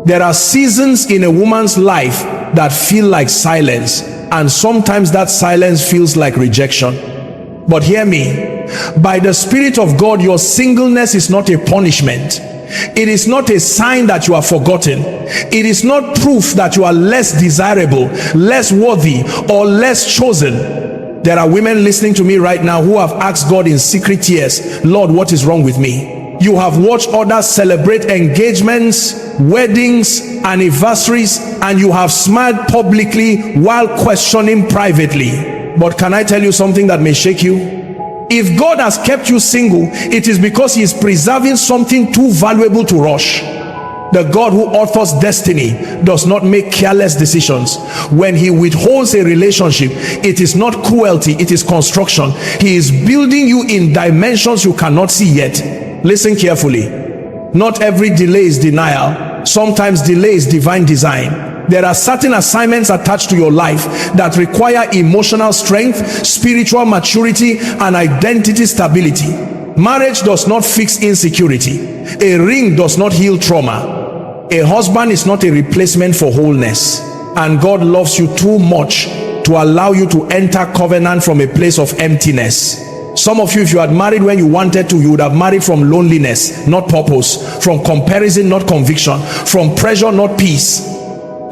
There are seasons in a woman's life that feel like silence, and sometimes that silence feels like rejection. But hear me, by the Spirit of God, your singleness is not a punishment. It is not a sign that you are forgotten. It is not proof that you are less desirable, less worthy, or less chosen. There are women listening to me right now who have asked God in secret tears, Lord, what is wrong with me? You have watched others celebrate engagements, weddings, anniversaries, and you have smiled publicly while questioning privately. But can I tell you something that may shake you? If God has kept you single, it is because he is preserving something too valuable to rush. The God who authors destiny does not make careless decisions. When he withholds a relationship, it is not cruelty, it is construction. He is building you in dimensions you cannot see yet. Listen carefully. Not every delay is denial. Sometimes delay is divine design. There are certain assignments attached to your life that require emotional strength, spiritual maturity, and identity stability. Marriage does not fix insecurity. A ring does not heal trauma. A husband is not a replacement for wholeness. And God loves you too much to allow you to enter covenant from a place of emptiness. Some of you, if you had married when you wanted to, you would have married from loneliness, not purpose, from comparison, not conviction, from pressure, not peace.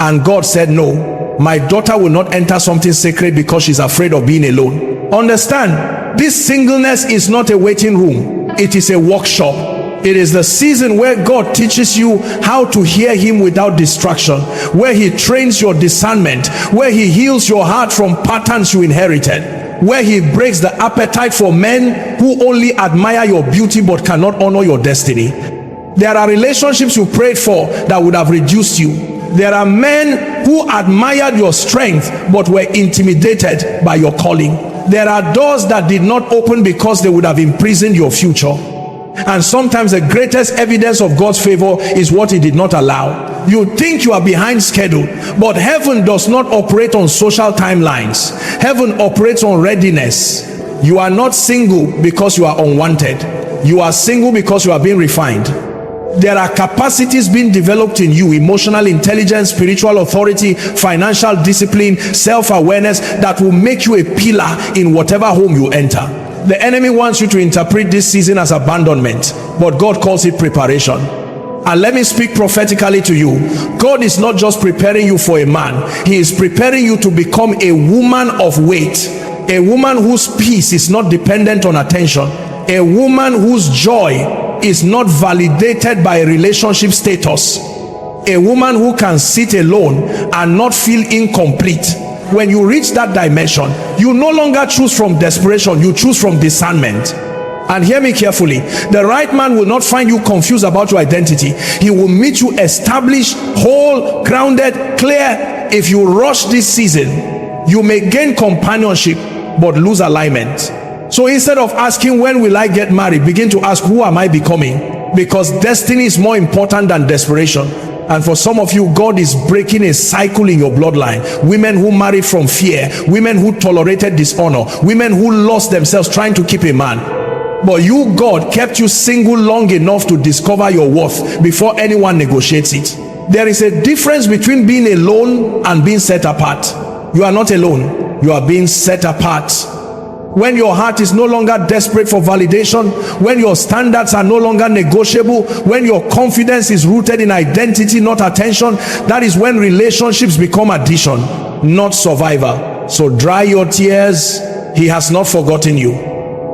And God said, no, my daughter will not enter something sacred because she's afraid of being alone. Understand, this singleness is not a waiting room. It is a workshop. It is the season where God teaches you how to hear him without distraction, where he trains your discernment, where he heals your heart from patterns you inherited, where he breaks the appetite for men who only admire your beauty but cannot honor your destiny. There are relationships you prayed for that would have reduced you. There are men who admired your strength but were intimidated by your calling. There are doors that did not open because they would have imprisoned your future. And sometimes the greatest evidence of God's favor is what he did not allow. You think you are behind schedule, but heaven does not operate on social timelines. Heaven operates on readiness. You are not single because you are unwanted. You are single because you are being refined. There are capacities being developed in you: emotional intelligence, spiritual authority, financial discipline, self-awareness, that will make you a pillar in whatever home you enter. The enemy wants you to interpret this season as abandonment, but God calls it preparation. And let me speak prophetically to you. God is not just preparing you for a man. He is preparing you to become a woman of weight, a woman whose peace is not dependent on attention, a woman whose joy is not validated by a relationship status, a woman who can sit alone and not feel incomplete. When you reach that dimension, you no longer choose from desperation, you choose from discernment. And hear me carefully, the right man will not find you confused about your identity. He will meet you established, whole, grounded, clear. If you rush this season, you may gain companionship but lose alignment. So instead of asking, when will I get married, begin to ask, who am I becoming? Because destiny is more important than desperation. And for some of you, God is breaking a cycle in your bloodline. Women who married from fear, women who tolerated dishonor, women who lost themselves trying to keep a man. But you, God, kept you single long enough to discover your worth before anyone negotiates it. There is a difference between being alone and being set apart. You are not alone, you are being set apart. When your heart is no longer desperate for validation, when your standards are no longer negotiable, when your confidence is rooted in identity, not attention, that is when relationships become addition, not survivor. So dry your tears. He has not forgotten you.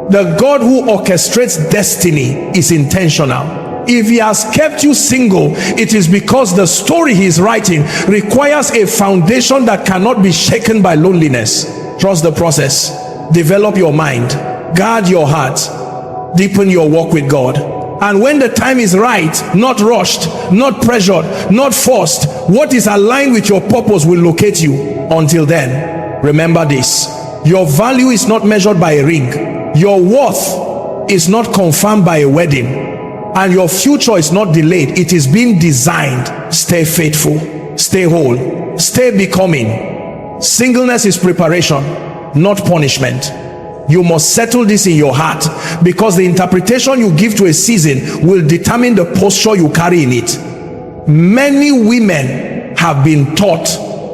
The God who orchestrates destiny is intentional. If he has kept you single, it is because the story he is writing requires a foundation that cannot be shaken by loneliness. Trust the process. Develop your mind, guard your heart, deepen your walk with God. And when the time is right, not rushed, not pressured, not forced, what is aligned with your purpose will locate you. Until then, remember this: your value is not measured by a ring, your worth is not confirmed by a wedding, and your future is not delayed, it is being designed. Stay faithful, stay whole, stay becoming. Singleness is preparation, not punishment. You must settle this in your heart, because the interpretation you give to a season will determine the posture you carry in it. Many women have been taught,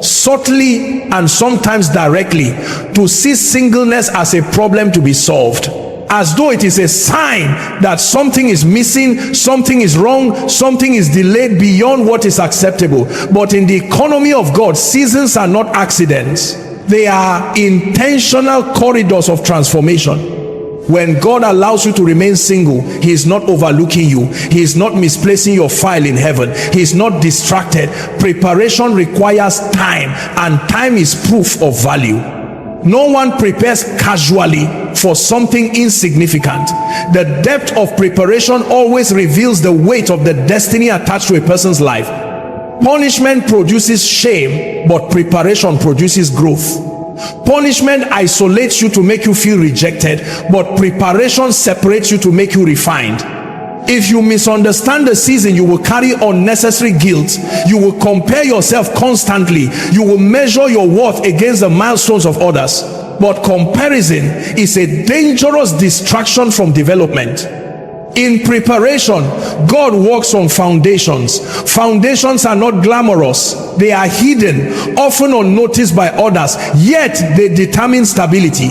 subtly and sometimes directly, to see singleness as a problem to be solved, as though it is a sign that something is missing, something is wrong, something is delayed beyond what is acceptable. But in the economy of God, seasons are not accidents. They are intentional corridors of transformation. When God allows you to remain single, He is not overlooking you. He is not misplacing your file in heaven. He is not distracted. Preparation requires time, and time is proof of value. No one prepares casually for something insignificant. The depth of preparation always reveals the weight of the destiny attached to a person's life. Punishment produces shame, but preparation produces growth. Punishment isolates you to make you feel rejected, but preparation separates you to make you refined. If you misunderstand the season, you will carry unnecessary guilt. You will compare yourself constantly. You will measure your worth against the milestones of others. But comparison is a dangerous distraction from development. In preparation, God works on foundations. Foundations are not glamorous. They are hidden, often unnoticed by others, yet they determine stability.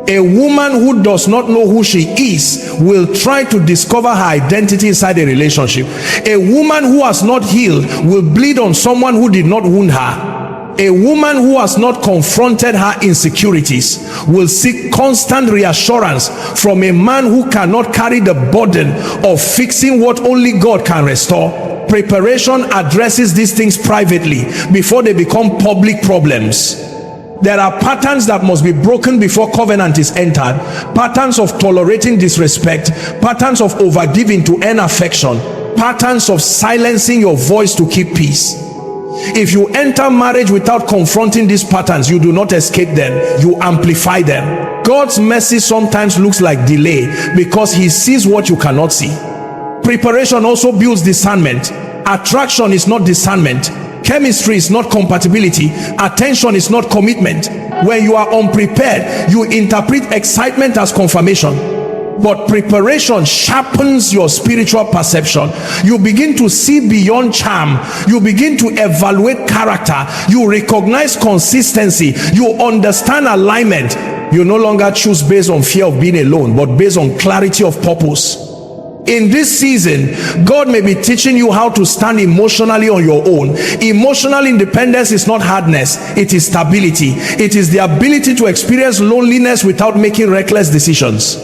A woman who does not know who she is will try to discover her identity inside a relationship. A woman who has not healed will bleed on someone who did not wound her. A woman who has not confronted her insecurities will seek constant reassurance from a man who cannot carry the burden of fixing what only God can restore. Preparation addresses these things privately before they become public problems. There are patterns that must be broken before covenant is entered. Patterns of tolerating disrespect, patterns of overgiving to earn affection, patterns of silencing your voice to keep peace. If you enter marriage without confronting these patterns, you do not escape them, you amplify them. God's mercy sometimes looks like delay because He sees what you cannot see. Preparation also builds discernment. Attraction is not discernment. Chemistry is not compatibility. Attention is not commitment. When you are unprepared, you interpret excitement as confirmation. But preparation sharpens your spiritual perception. You begin to see beyond charm. You begin to evaluate character. You recognize consistency. You understand alignment. You no longer choose based on fear of being alone, but based on clarity of purpose. In this season, God may be teaching you how to stand emotionally on your own. Emotional independence is not hardness, it is stability. It is the ability to experience loneliness without making reckless decisions.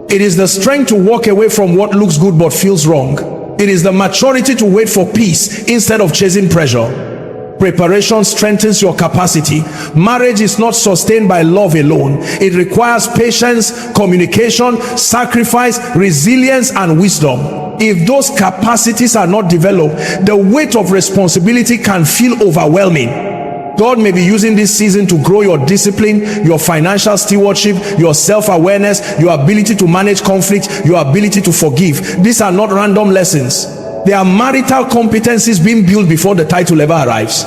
It is the strength to walk away from what looks good but feels wrong. It is the maturity to wait for peace instead of chasing pressure. Preparation strengthens your capacity. Marriage is not sustained by love alone. It requires patience, communication, sacrifice, resilience, and wisdom. If those capacities are not developed, the weight of responsibility can feel overwhelming. God may be using this season to grow your discipline, your financial stewardship, your self-awareness, your ability to manage conflict, your ability to forgive. These are not random lessons. They are marital competencies being built before the title ever arrives.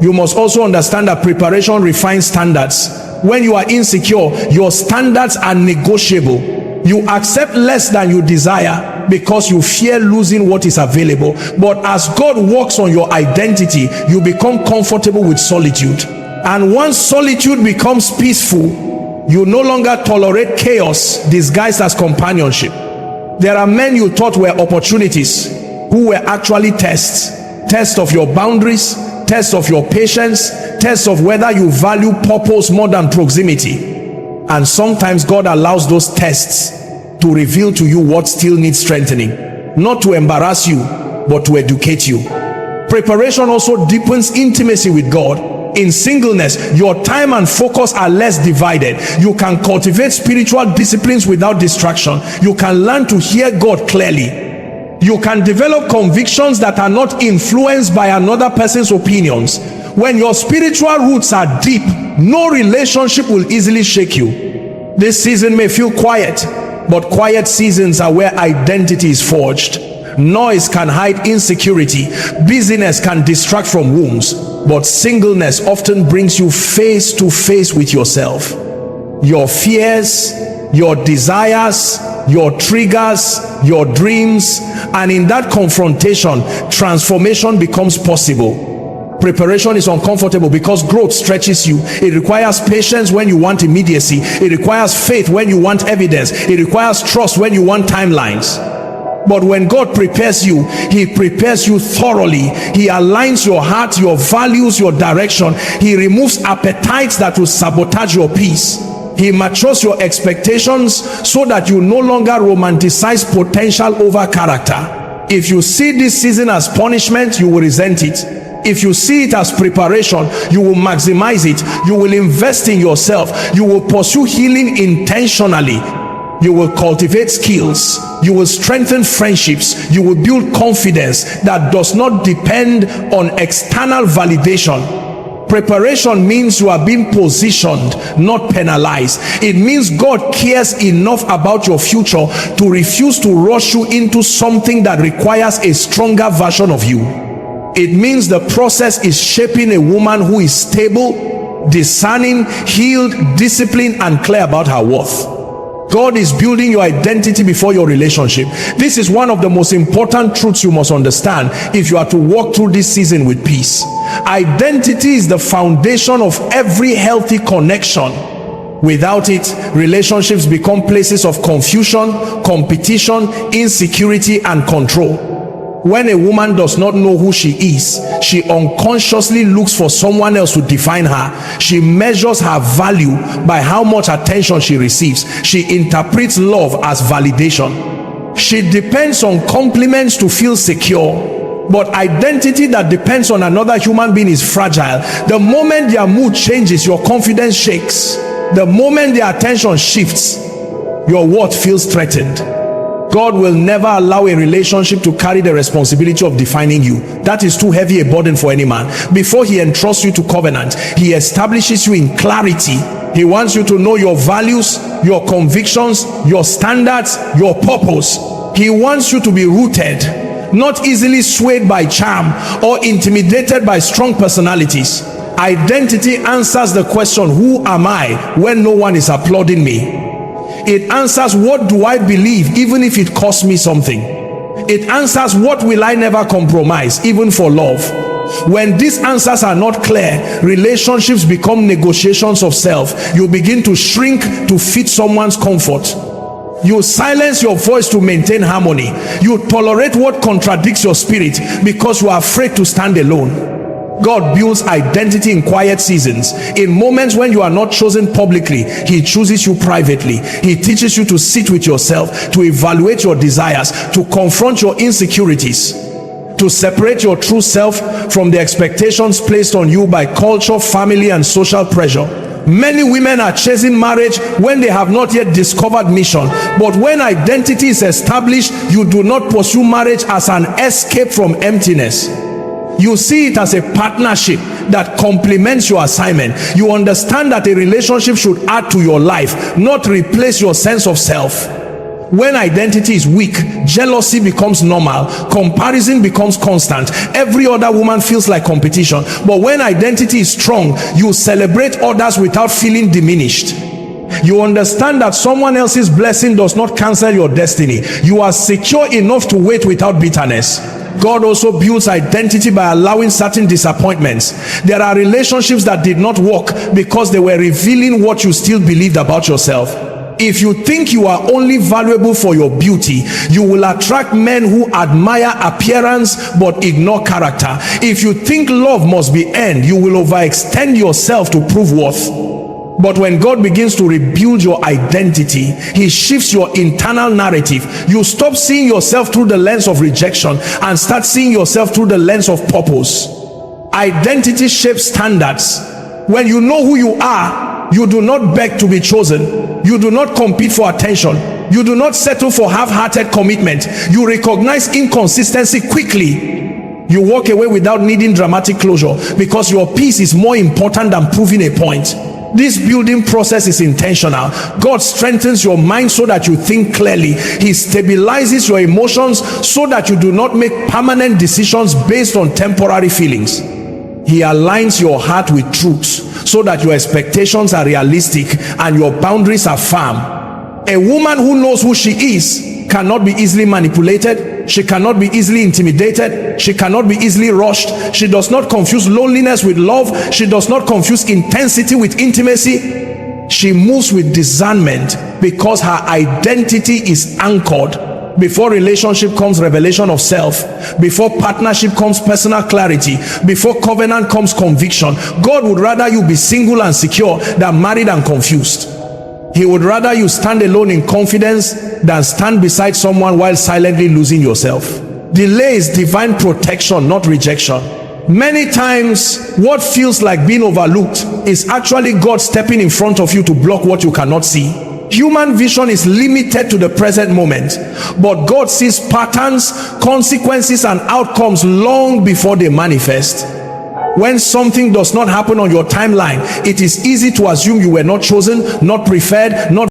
You must also understand that preparation refines standards. When you are insecure, your standards are negotiable. You accept less than you desire because you fear losing what is available. But as God works on your identity, you become comfortable with solitude. And once solitude becomes peaceful, you no longer tolerate chaos disguised as companionship. There are men you thought were opportunities who were actually tests of your boundaries, tests of your patience, tests of whether you value purpose more than proximity. And sometimes God allows those tests to reveal to you what still needs strengthening, not to embarrass you, but to educate you. Preparation also deepens intimacy with God. In singleness, your time and focus are less divided. You can cultivate spiritual disciplines without distraction. You can learn to hear God clearly. You can develop convictions that are not influenced by another person's opinions. When your spiritual roots are deep, no relationship will easily shake you. This season may feel quiet, but quiet seasons are where identity is forged. Noise can hide insecurity. Busyness can distract from wounds. But singleness often brings you face to face with yourself. Your fears, your desires, your triggers, your dreams, and in that confrontation, transformation becomes possible. Preparation is uncomfortable because growth stretches you. It requires patience when you want immediacy. It requires faith when you want evidence. It requires trust when you want timelines. But when God prepares you, he prepares you thoroughly. He aligns your heart, your values, your direction. He removes appetites that will sabotage your peace. He matures your expectations so that you no longer romanticize potential over character. If you see this season as punishment, you will resent it. If you see it as preparation, you will maximize it. You will invest in yourself. You will pursue healing intentionally. You will cultivate skills. You will strengthen friendships. You will build confidence that does not depend on external validation. Preparation means you are being positioned, not penalized. It means God cares enough about your future to refuse to rush you into something that requires a stronger version of you. It means the process is shaping a woman who is stable, discerning, healed, disciplined, and clear about her worth. God is building your identity before your relationship. This is one of the most important truths you must understand if you are to walk through this season with peace. Identity is the foundation of every healthy connection. Without it, relationships become places of confusion, competition, insecurity, and control. When a woman does not know who she is, she unconsciously looks for someone else to define her. She measures her value by how much attention she receives. She interprets love as validation. She depends on compliments to feel secure. But identity that depends on another human being is fragile. The moment their mood changes, your confidence shakes. The moment their attention shifts, your worth feels threatened. God will never allow a relationship to carry the responsibility of defining you. That is too heavy a burden for any man. Before he entrusts you to covenant, he establishes you in clarity. He wants you to know your values, your convictions, your standards, your purpose. He wants you to be rooted, not easily swayed by charm or intimidated by strong personalities. Identity answers the question, who am I, when no one is applauding me? It answers, what do I believe even if it costs me something? It answers, what will I never compromise even for love? When these answers are not clear, relationships become negotiations of self. You begin to shrink to fit someone's comfort. You silence your voice to maintain harmony. You tolerate what contradicts your spirit because you are afraid to stand alone. God builds identity in quiet seasons. In moments when you are not chosen publicly, he chooses you privately. He teaches you to sit with yourself, to evaluate your desires, to confront your insecurities, to separate your true self from the expectations placed on you by culture, family, and social pressure. Many women are chasing marriage when they have not yet discovered mission. But when identity is established, you do not pursue marriage as an escape from emptiness. You see it as a partnership that complements your assignment. You understand that a relationship should add to your life, not replace your sense of self. When identity is weak, jealousy becomes normal, comparison becomes constant. Every other woman feels like competition. But when identity is strong, you celebrate others without feeling diminished. You understand that someone else's blessing does not cancel your destiny. You are secure enough to wait without bitterness. God also builds identity by allowing certain disappointments. There are relationships that did not work because they were revealing what you still believed about yourself. If you think you are only valuable for your beauty, you will attract men who admire appearance but ignore character. If you think love must be earned, you will overextend yourself to prove worth. But when God begins to rebuild your identity, he shifts your internal narrative. You stop seeing yourself through the lens of rejection and start seeing yourself through the lens of purpose. Identity shapes standards. When you know who you are, you do not beg to be chosen. You do not compete for attention. You do not settle for half-hearted commitment. You recognize inconsistency quickly. You walk away without needing dramatic closure because your peace is more important than proving a point. This building process is intentional. God strengthens your mind so that you think clearly. He stabilizes your emotions so that you do not make permanent decisions based on temporary feelings. He aligns your heart with truth so that your expectations are realistic and your boundaries are firm. A woman who knows who she is cannot be easily manipulated. She cannot be easily intimidated. She cannot be easily rushed. She does not confuse loneliness with love. She does not confuse intensity with intimacy. She moves with discernment because her identity is anchored. Before relationship comes revelation of self. Before partnership comes personal clarity. Before covenant comes conviction. God would rather you be single and secure than married and confused. He would rather you stand alone in confidence than stand beside someone while silently losing yourself. Delay is divine protection, not rejection. Many times what feels like being overlooked is actually God stepping in front of you to block what you cannot see. Human vision is limited to the present moment, but God sees patterns, consequences, and outcomes long before they manifest. When something does not happen on your timeline, it is easy to assume you were not chosen, not preferred, not